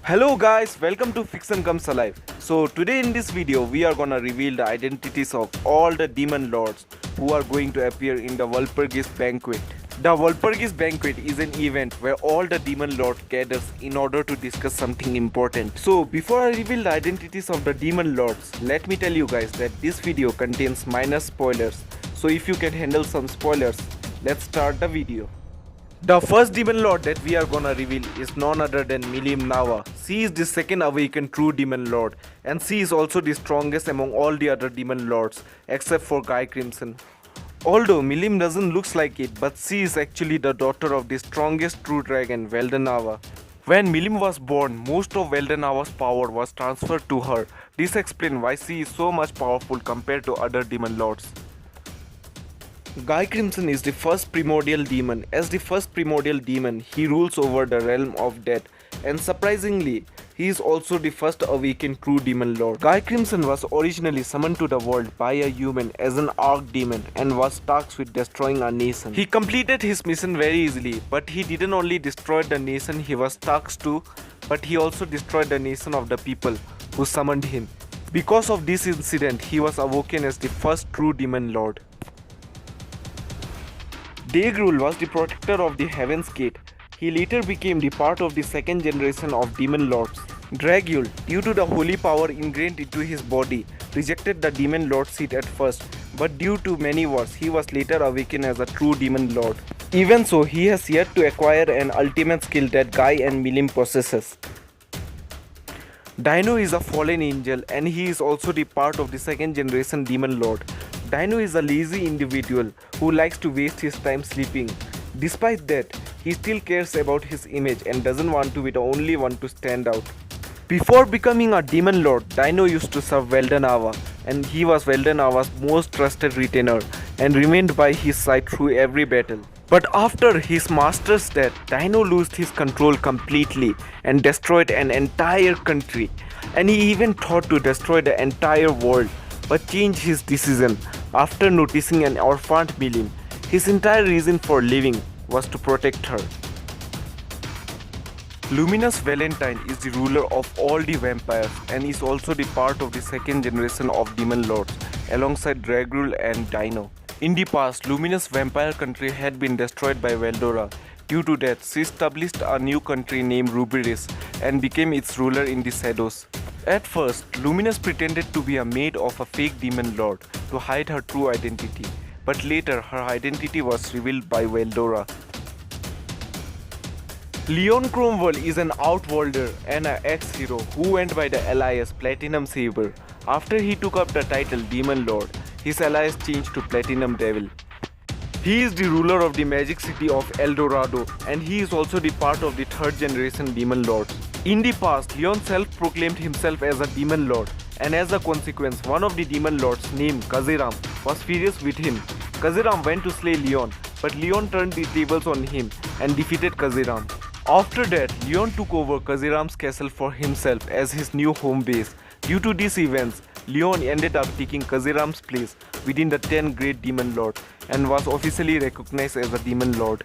Hello guys, welcome to Fiction Comes Alive. So today in this video we are gonna reveal the identities of all the demon lords who are going to appear in the Walpurgis Banquet. The Walpurgis Banquet is an event where all the demon lords gathers in order to discuss something important. So before I reveal the identities of the demon lords, let me tell you guys that this video contains minor spoilers. So if you can handle some spoilers, let's start the video. The first demon lord that we are gonna reveal is none other than Milim Nava. She is the second awakened true demon lord, and she is also the strongest among all the other demon lords except for Guy Crimson. Although Milim doesn't look like it, but she is actually the daughter of the strongest true dragon, Veldanava. When Milim was born, most of Veldanava's power was transferred to her. This explains why she is so much powerful compared to other demon lords. Guy Crimson is the first primordial demon. As the first primordial demon, he rules over the realm of death, and surprisingly, he is also the first awakened true demon lord. Guy Crimson was originally summoned to the world by a human as an archdemon and was tasked with destroying a nation. He completed his mission very easily, but he didn't only destroy the nation he was tasked to, but he also destroyed the nation of the people who summoned him. Because of this incident, he was awoken as the first true demon lord. Dagrul was the protector of the Heaven's Gate. He later became the part of the second generation of demon lords. Dragul, due to the holy power ingrained into his body, rejected the demon lord seat at first, but due to many wars, he was later awakened as a true demon lord. Even so, he has yet to acquire an ultimate skill that Guy and Milim possesses. Dino is a fallen angel, and he is also the part of the second generation demon lord. Dino is a lazy individual who likes to waste his time sleeping. Despite that, he still cares about his image and doesn't want to be the only one to stand out. Before becoming a demon lord, Dino used to serve Veldanava, and he was Veldanava's most trusted retainer and remained by his side through every battle. But after his master's death, Dino lost his control completely and destroyed an entire country, and he even thought to destroy the entire world, but changed his decision after noticing an orphaned Milim. His entire reason for living was to protect her. Luminous Valentine is the ruler of all the vampires and is also the part of the second generation of demon lords alongside Dragul and Dino. In the past, Luminous Vampire country had been destroyed by Veldora. Due to that, she established a new country named Rubiris and became its ruler in the shadows. At first, Luminous pretended to be a maid of a fake demon lord to hide her true identity, but later her identity was revealed by Veldora. Leon Cromwell is an outworlder and an ex-hero who went by the alias Platinum Saber. After he took up the title Demon Lord, his alias changed to Platinum Devil. He is the ruler of the magic city of El Dorado, and he is also the part of the third generation demon lords. In the past, Leon self-proclaimed himself as a demon lord, and as a consequence, one of the demon lords named Kaziram was furious with him. Kaziram went to slay Leon, but Leon turned the tables on him and defeated Kaziram. After that, Leon took over Kaziram's castle for himself as his new home base. Due to these events, Leon ended up taking Kaziram's place within the 10 great demon lords and was officially recognized as a demon lord.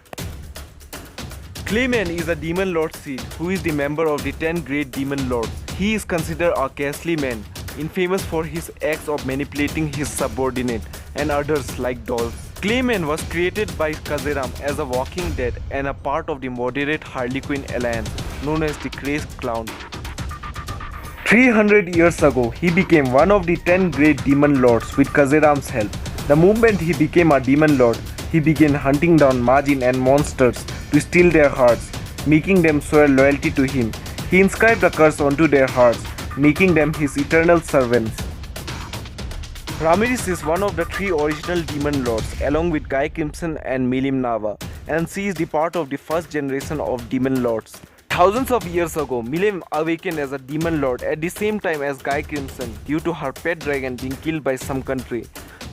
Clayman is a demon lord seed who is the member of the 10 great demon lords. He is considered a ghastly man, infamous for his acts of manipulating his subordinate and others like dolls. Clayman was created by Kaziram as a walking dead and a part of the moderate Harley Quinn alliance known as the Crazed Clown. 300 years ago, he became one of the 10 great demon lords with Kaziram's help. The moment he became a demon lord, he began hunting down Majin and monsters to steal their hearts, making them swear loyalty to him. He inscribed a curse onto their hearts, making them his eternal servants. Ramiris is one of the 3 original demon lords along with Guy Crimson and Milim Nava, and she is the part of the first generation of demon lords. Thousands of years ago, Milim awakened as a demon lord at the same time as Guy Crimson due to her pet dragon being killed by some country.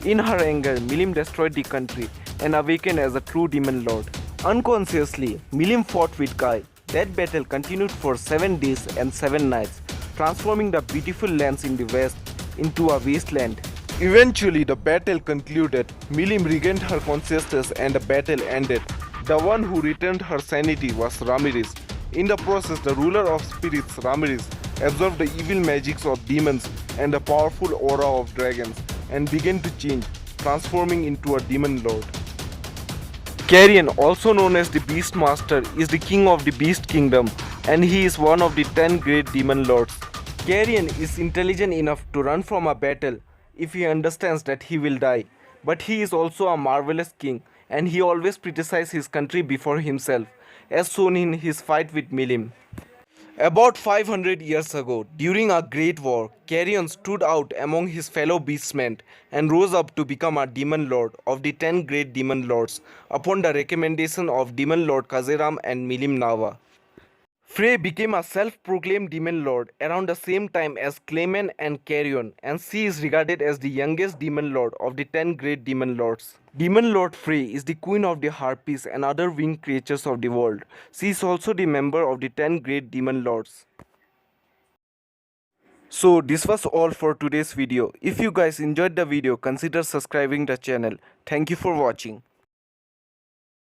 In her anger, Milim destroyed the country and awakened as a true demon lord. Unconsciously, Milim fought with Guy. That battle continued for 7 days and 7 nights, transforming the beautiful lands in the west into a wasteland. Eventually, the battle concluded. Milim regained her consciousness and the battle ended. The one who returned her sanity was Ramiris, In the process, the ruler of spirits, Ramiris, absorbed the evil magics of demons and the powerful aura of dragons and began to change, transforming into a demon lord. Carrion, also known as the Beastmaster, is the king of the Beast Kingdom and he is one of the 10 great demon lords. Carrion is intelligent enough to run from a battle if he understands that he will die, but he is also a marvelous king and he always prioritizes his country before himself, as shown in his fight with Milim. About 500 years ago, during a great war, Carrion stood out among his fellow beastmen and rose up to become a demon lord of the 10 great demon lords upon the recommendation of demon lord Kazeram and Milim Nava. Frey became a self-proclaimed demon lord around the same time as Clayman and Carrion, and she is regarded as the youngest demon lord of the 10 great demon lords. Demon Lord Frey is the queen of the harpies and other winged creatures of the world. She is also the member of the 10 great demon lords. So this was all for today's video. If you guys enjoyed the video, consider subscribing the channel. Thank you for watching.